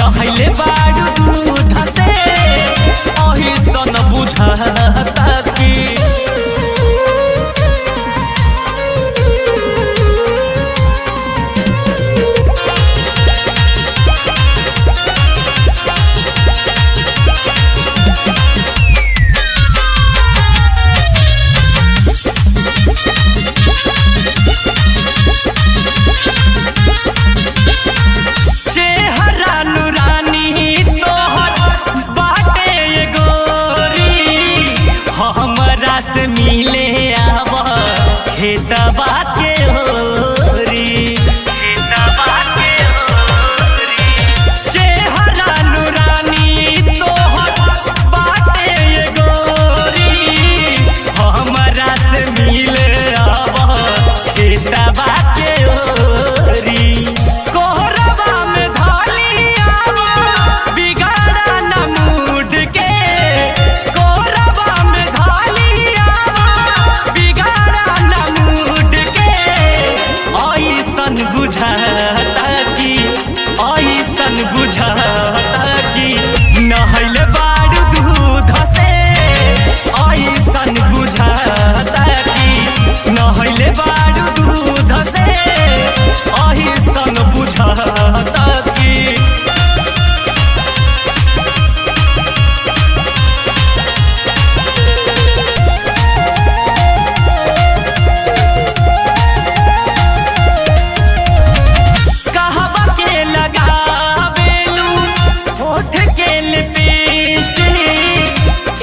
नहले बाड़ू दूध से अही सन बुझाता की से मिले आव खेतबा के होरी चेहरा नुरानी तोहर बाटे ये गोरी हमरा से मिले आव खेतबा के होरी कोहरबा में धाली आव बिगाड़ा न मूड के बुझाता कि नहले बाड़ू दूध से ऐसन बुझाता कि नहले बाड़ू दूध से ऐसन बुझाता कि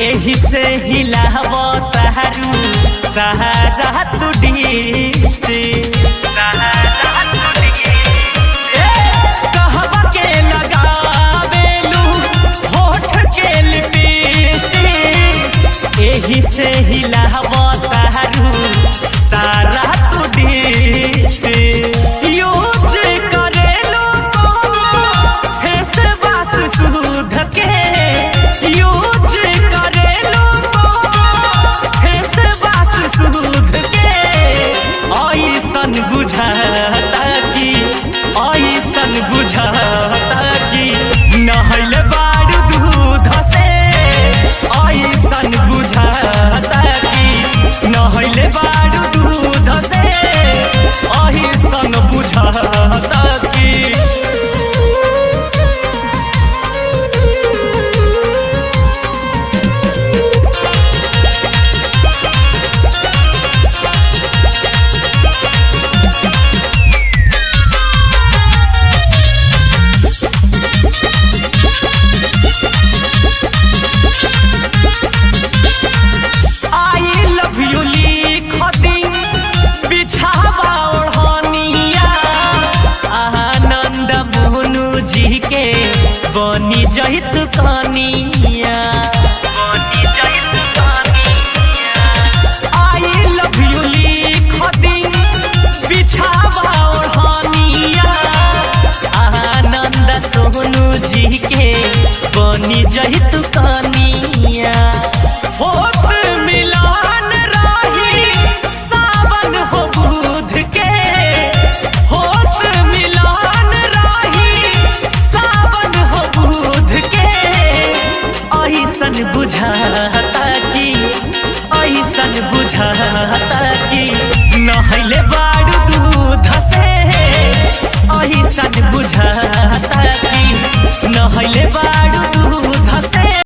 एही से हिलाव तारू सहारा तू डिस्टी कहवा के लगावेलू होठ के लिपस्टिक एही से हिलाव तारू सारा तू डिस्टी यूज करेलू फेस वाश सुध के बुझाता कि नहले बाड़ू दूध से ऐसन बुझाता कि नहले बाड़ू दूध से ऐसन बुझाता कि बनी जहित कनिया आई लव यू लिख दिन बिछावा ओढ़निया आनंद सोनू जी के बनी जहित कनिया होत मिलन रही सावन हो बुध के होत मिलन रही सावन हो बुध के ऐसन बुझाता कि नहले बाड़ू दूध से ऐसन बुझाता कि नहले बाड़ू